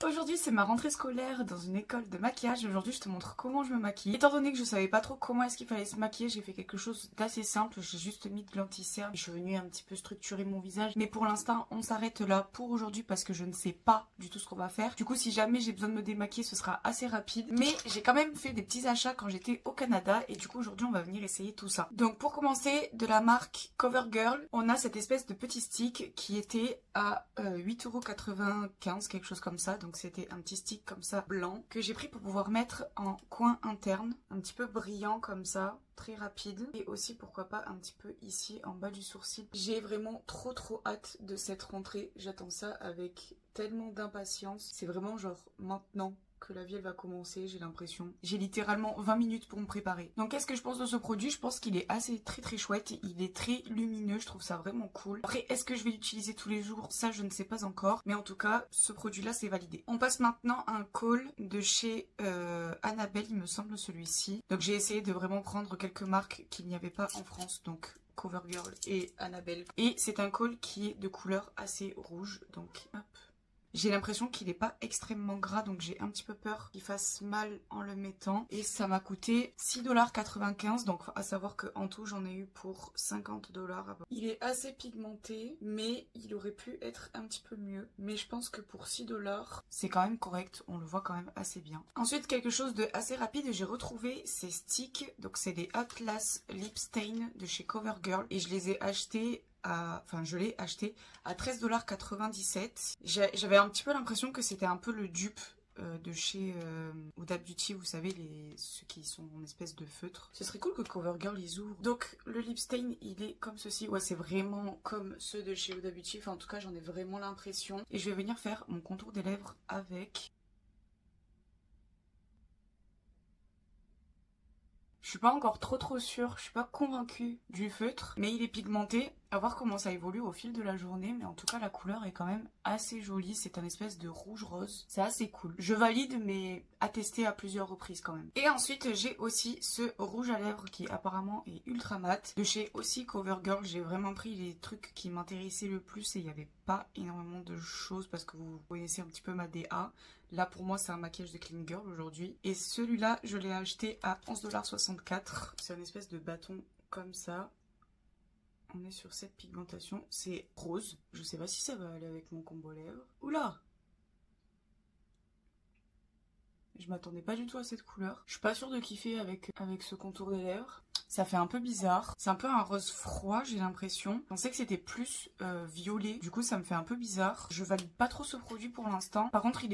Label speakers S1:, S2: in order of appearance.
S1: Aujourd'hui c'est ma rentrée scolaire dans une école de maquillage. Aujourd'hui je te montre comment je me maquille. Étant donné que je savais pas trop comment est-ce qu'il fallait se maquiller, j'ai fait quelque chose d'assez simple. J'ai juste mis de l'anti-cerne. Je suis venue un petit peu structurer mon visage. Mais pour l'instant on s'arrête là pour aujourd'hui parce que je ne sais pas du tout ce qu'on va faire. Du coup si jamais j'ai besoin de me démaquiller ce sera assez rapide. Mais j'ai quand même fait des petits achats quand j'étais au Canada. Et du coup aujourd'hui on va venir essayer tout ça. Donc pour commencer, de la marque CoverGirl, on a cette espèce de petit stick qui était à 8,95 €, quelque chose comme ça. Donc c'était un petit stick comme ça blanc que j'ai pris pour pouvoir mettre en coin interne, un petit peu brillant comme ça, très rapide, et aussi pourquoi pas un petit peu ici en bas du sourcil. J'ai vraiment trop hâte de cette rentrée, j'attends ça avec tellement d'impatience. C'est vraiment genre maintenant que la vie elle va commencer, j'ai l'impression. J'ai littéralement 20 minutes pour me préparer. Donc qu'est-ce que je pense de ce produit? Je pense qu'il est assez très chouette, il est très lumineux, je trouve ça vraiment cool. Après est-ce que je vais l'utiliser tous les jours? Ça je ne sais pas encore, mais en tout cas ce produit là c'est validé. On passe maintenant à un col de chez Annabelle, il me semble, celui-ci. Donc j'ai essayé de vraiment prendre quelques marques qu'il n'y avait pas en France, donc CoverGirl et Annabelle. Et c'est un col qui est de couleur assez rouge, donc hop. J'ai l'impression qu'il n'est pas extrêmement gras, donc j'ai un petit peu peur qu'il fasse mal en le mettant. Et ça m'a coûté 6,95 $, donc à savoir qu'en tout j'en ai eu pour 50 $. Il est assez pigmenté, mais il aurait pu être un petit peu mieux. Mais je pense que pour 6 $, c'est quand même correct, on le voit quand même assez bien. Ensuite, quelque chose de assez rapide, j'ai retrouvé ces sticks, donc c'est des Atlas Lip Stain de chez CoverGirl. Et je les ai achetés je l'ai acheté à 13,97 $. J'avais un petit peu l'impression que c'était un peu le dupe de chez Huda Beauty, vous savez, ceux qui sont en espèce de feutre. Ce serait cool que CoverGirl les ouvre. Donc le lip stain il est comme ceci. Ouais, c'est vraiment comme ceux de chez Huda Beauty, enfin en tout cas j'en ai vraiment l'impression. Et je vais venir faire mon contour des lèvres avec. Je suis pas encore trop sûre, je suis pas convaincue du feutre, mais il est pigmenté. À voir comment ça évolue au fil de la journée, mais en tout cas la couleur est quand même assez jolie. C'est un espèce de rouge rose, c'est assez cool. Je valide, mais à tester à plusieurs reprises quand même. Et ensuite j'ai aussi ce rouge à lèvres qui apparemment est ultra mat de chez aussi CoverGirl. J'ai vraiment pris les trucs qui m'intéressaient le plus et il n'y avait pas énormément de choses parce que vous connaissez un petit peu ma DA. Là pour moi c'est un maquillage de clean girl aujourd'hui. Et celui-là je l'ai acheté à 11,64 $. C'est un espèce de bâton comme ça. On est sur cette pigmentation. C'est rose. Je sais pas si ça va aller avec mon combo lèvres. Oula! Je m'attendais pas du tout à cette couleur. Je suis pas sûre de kiffer avec ce contour des lèvres. Ça fait un peu bizarre. C'est un peu un rose froid, j'ai l'impression. Je pensais que c'était plus violet. Du coup, ça me fait un peu bizarre. Je valide pas trop ce produit pour l'instant. Par contre, il est